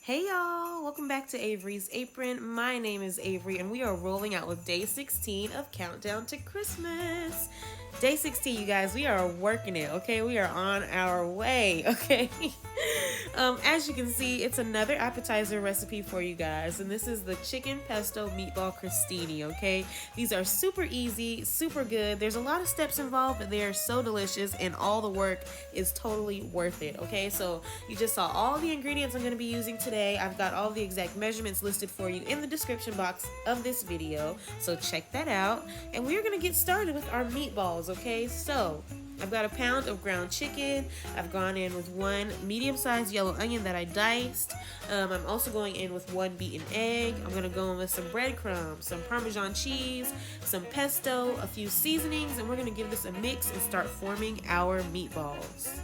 Hey y'all, welcome back to Avery's Apron. My name is Avery and we are rolling out with day 16 of Countdown to Christmas. Day 16, you guys, we are working it, okay? We are on our way, okay? As you can see, it's another appetizer recipe for you guys, and this is the chicken pesto meatball crostini, okay? These are super easy, super good. There's a lot of steps involved, but they are so delicious, and all the work is totally worth it, okay? So you just saw all the ingredients I'm going to be using today. I've got all the exact measurements listed for you in the description box of this video, so check that out. And we're going to get started with our meatballs, okay? So I've got a pound of ground chicken. I've gone in with one medium-sized yellow onion that I diced. I'm also going in with one beaten egg. I'm going to go in with some breadcrumbs, some Parmesan cheese, some pesto, a few seasonings, and we're going to give this a mix and start forming our meatballs.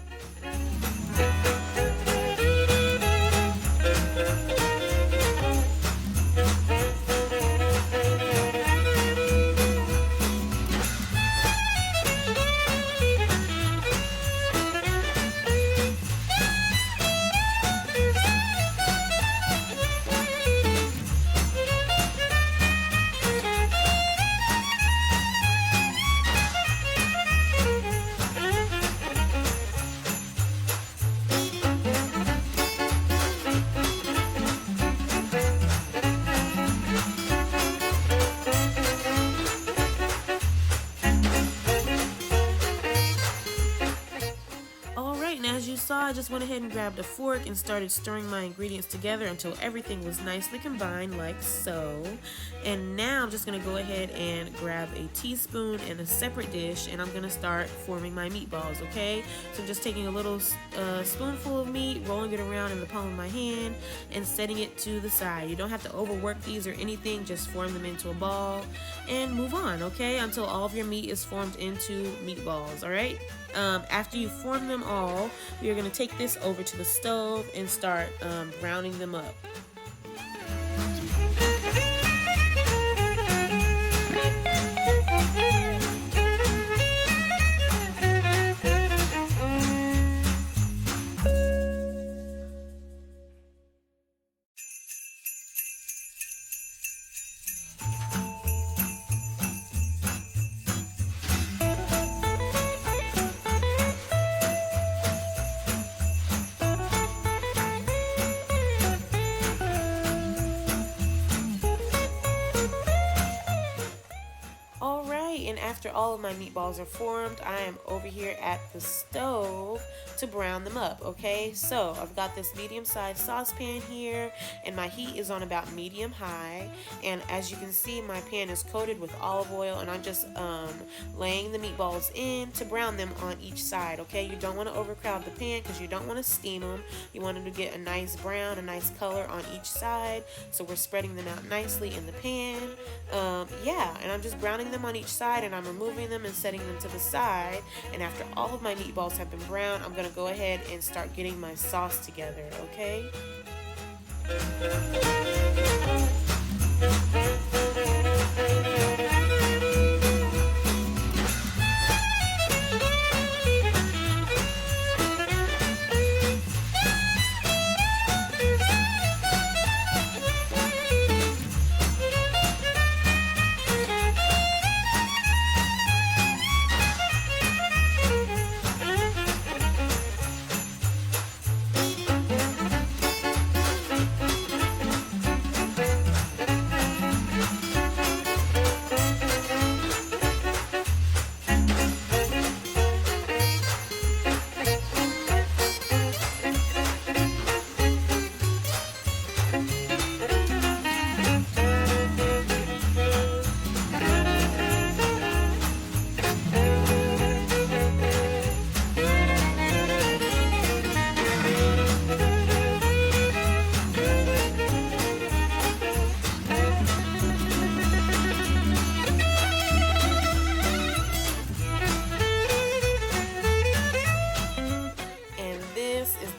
As you saw, I just went ahead and grabbed a fork and started stirring my ingredients together until everything was nicely combined like so. And now I'm just going to go ahead and grab a teaspoon in a separate dish, and I'm going to start forming my meatballs, okay? So I'm just taking a little spoonful of meat, rolling it around in the palm of my hand, and setting it to the side. You don't have to overwork these or anything, just form them into a ball and move on, okay? Until all of your meat is formed into meatballs, alright? After you form them all, we are going to take this over to the stove and start browning them up. And after all of my meatballs are formed, I am over here at the stove to brown them up, okay? So I've got this medium-sized saucepan here, and my heat is on about medium-high. And as you can see, my pan is coated with olive oil, and I'm just laying the meatballs in to brown them on each side, okay? You don't want to overcrowd the pan because you don't want to steam them. You want them to get a nice brown, a nice color on each side. So we're spreading them out nicely in the pan. Yeah, and I'm just browning them on each side, and I'm removing them and setting them to the side. And after all of my meatballs have been browned, I'm going to go ahead and start getting my sauce together, okay?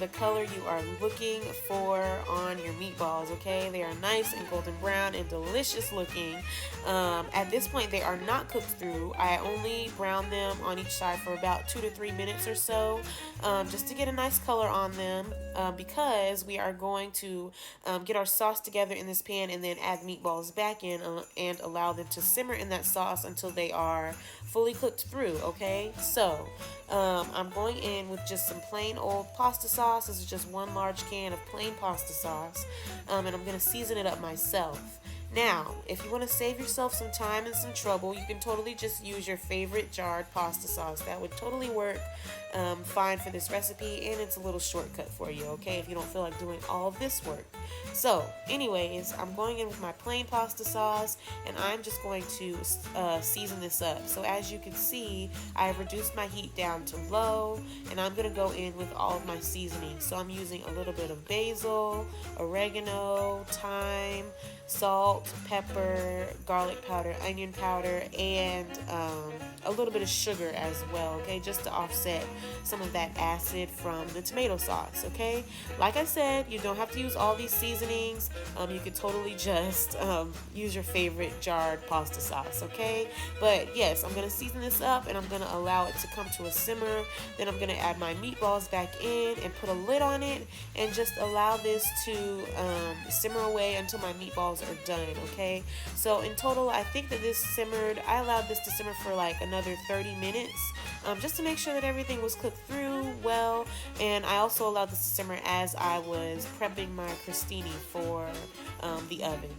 the color you are looking for on your meatballs, okay? They are nice and golden brown and delicious looking. At this point, they are not cooked through. I only brown them on each side for about 2 to 3 minutes or so, just to get a nice color on them. because we are going to get our sauce together in this pan and then add meatballs back in and allow them to simmer in that sauce until they are fully cooked through, okay? So I'm going in with just some plain old pasta sauce. This is just one large can of plain pasta sauce, and I'm going to season it up myself. Now, if you want to save yourself some time and some trouble, you can totally just use your favorite jarred pasta sauce. That would totally work fine for this recipe, and it's a little shortcut for you, okay, if you don't feel like doing all of this work. So, anyways, I'm going in with my plain pasta sauce, and I'm just going to season this up. So as you can see, I have reduced my heat down to low, and I'm going to go in with all of my seasonings. So I'm using a little bit of basil, oregano, thyme, salt, pepper, garlic powder, onion powder, and a little bit of sugar as well, okay, just to offset some of that acid from the tomato sauce, okay? Like I said, you don't have to use all these seasonings. You could totally just use your favorite jarred pasta sauce, okay? But yes, I'm going to season this up, and I'm going to allow it to come to a simmer. Then I'm going to add my meatballs back in and put a lid on it and just allow this to simmer away until my meatballs are done, okay? So in total, I think that I allowed this to simmer for like another 30 minutes, just to make sure that everything was cooked through well. And I also allowed this to simmer as I was prepping my crostini for the oven.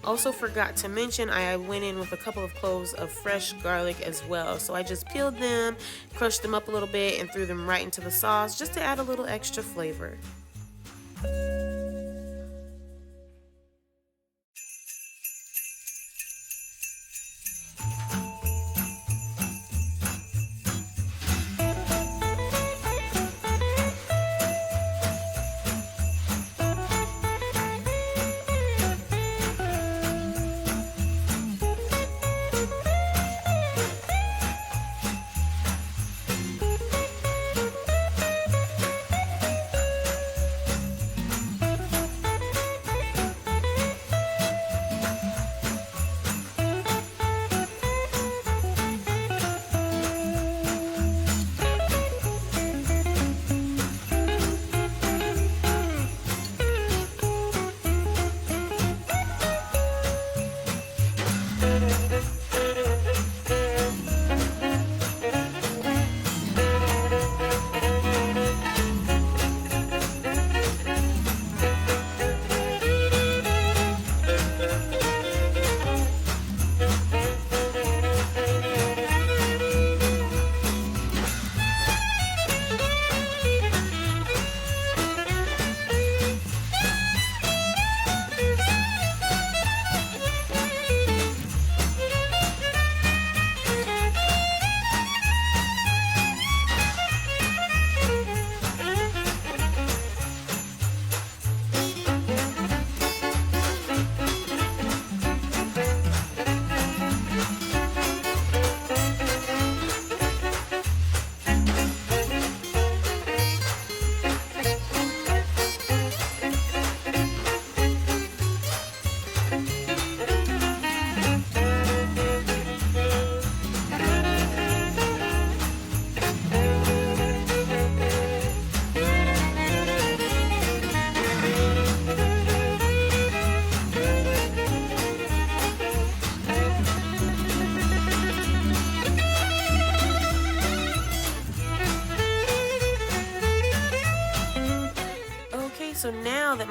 Also forgot to mention, I went in with a couple of cloves of fresh garlic as well. So I just peeled them, crushed them up a little bit, and threw them right into the sauce just to add a little extra flavor.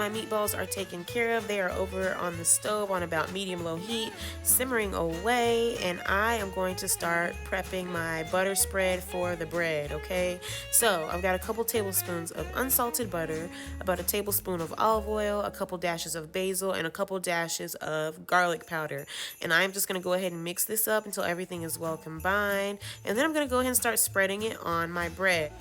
my meatballs are taken care of. They are over on the stove on about medium-low heat, simmering away, and I am going to start prepping my butter spread for the bread, okay? So I've got a couple tablespoons of unsalted butter, about a tablespoon of olive oil, a couple dashes of basil, and a couple dashes of garlic powder. And I'm just going to go ahead and mix this up until everything is well combined, and then I'm going to go ahead and start spreading it on my bread.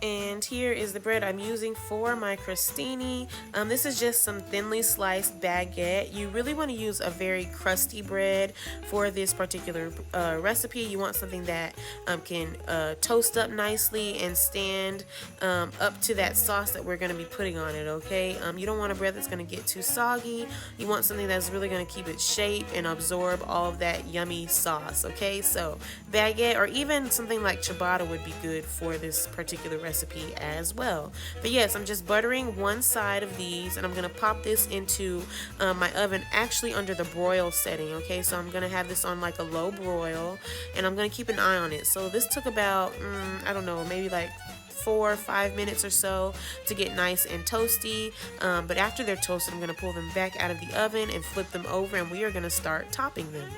And here is the bread I'm using for my crostini. This is just some thinly sliced baguette. You really want to use a very crusty bread for this particular recipe. You want something that can toast up nicely and stand up to that sauce that we're going to be putting on it, okay? You don't want a bread that's going to get too soggy. You want something that's really going to keep its shape and absorb all of that yummy sauce, okay? So baguette or even something like ciabatta would be good for this particular recipe as well. But yes, I'm just buttering one side of these, and I'm going to pop this into my oven, actually under the broil setting, okay? So I'm going to have this on like a low broil, and I'm going to keep an eye on it. So this took about, I don't know, maybe like 4 or 5 minutes or so to get nice and toasty. But after they're toasted, I'm going to pull them back out of the oven and flip them over, and we are going to start topping them.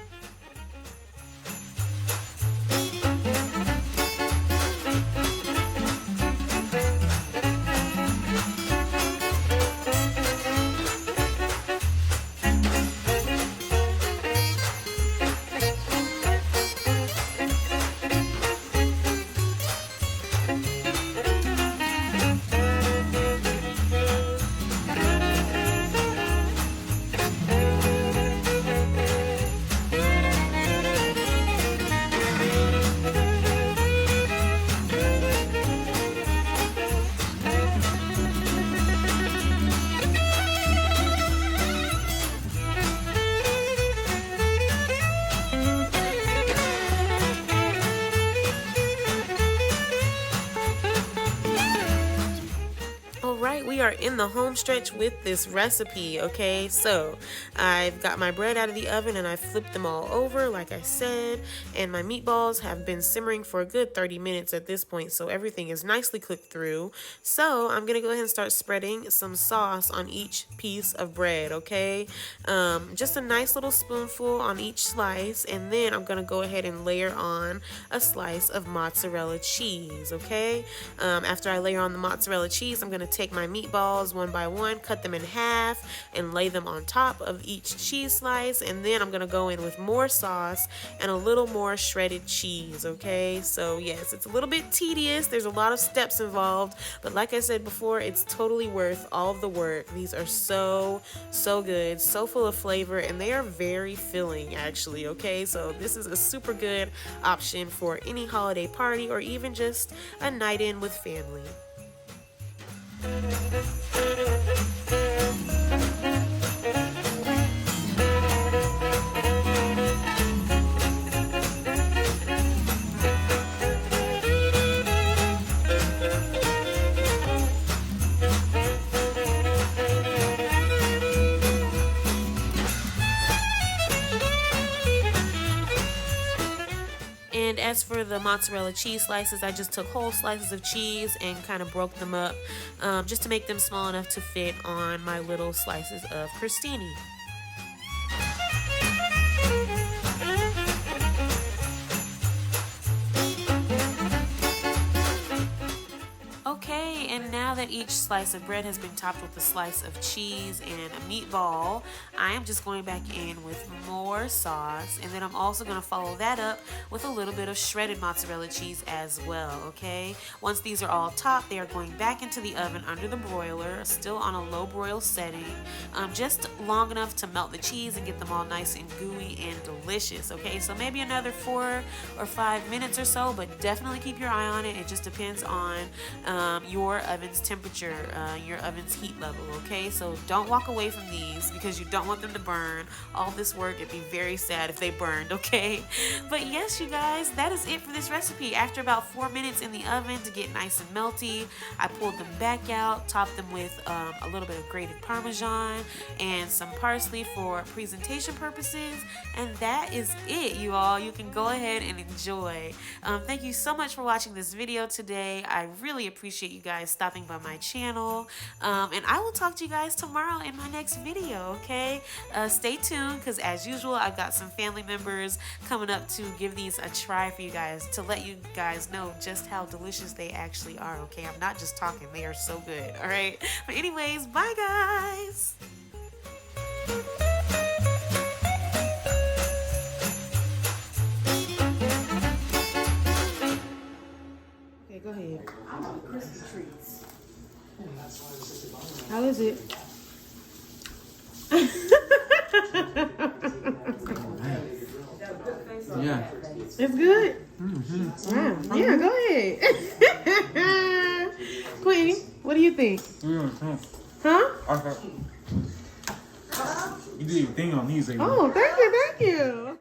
We are in the home stretch with this recipe, okay? So I've got my bread out of the oven and I flipped them all over like I said, and my meatballs have been simmering for a good 30 minutes at this point, so everything is nicely cooked through. So I'm gonna go ahead and start spreading some sauce on each piece of bread, okay? Just a nice little spoonful on each slice, and then I'm gonna go ahead and layer on a slice of mozzarella cheese, okay? After I layer on the mozzarella cheese, I'm gonna take my meatballs one by one, cut them in half, and lay them on top of each cheese slice, and then I'm gonna go in with more sauce and a little more shredded cheese, okay? So yes, it's a little bit tedious, there's a lot of steps involved, but like I said before, it's totally worth all of the work. These are so good, so full of flavor, and they are very filling actually, okay? So this is a super good option for any holiday party or even just a night in with family. And as for the mozzarella cheese slices, I just took whole slices of cheese and kind of broke them up just to make them small enough to fit on my little slices of crostini. Okay, and now that each slice of bread has been topped with a slice of cheese and a meatball, I am just going back in with more sauce, and then I'm also going to follow that up with a little bit of shredded mozzarella cheese as well, okay? Once these are all topped, they are going back into the oven under the broiler, still on a low broil setting, just long enough to melt the cheese and get them all nice and gooey and delicious, okay? So maybe another 4 or 5 minutes or so, but definitely keep your eye on it. It just depends on your oven's temperature, your oven's heat level, okay? So don't walk away from these because you don't want them to burn. All this work, it'd be very sad if they burned, okay? But yes, you guys, that is it for this recipe. After about 4 minutes in the oven to get nice and melty, I pulled them back out, topped them with a little bit of grated Parmesan and some parsley for presentation purposes, and that is it, you all. You can go ahead and enjoy. Thank you so much for watching this video today. I really appreciate you guys stopping by my channel, and I will talk to you guys tomorrow in my next video, okay? Stay tuned, because as usual, I've got some family members coming up to give these a try for you guys, to let you guys know just how delicious they actually are, okay? I'm not just talking, they are so good, all right? But anyways, bye guys! Okay, go ahead. I want Christmas treats. How is it? Yeah. It's good? Mm-hmm. Wow. Yeah, go ahead. Queenie, what do you think? Mm-hmm. Huh? You did your thing on these, Oh, thank you, thank you.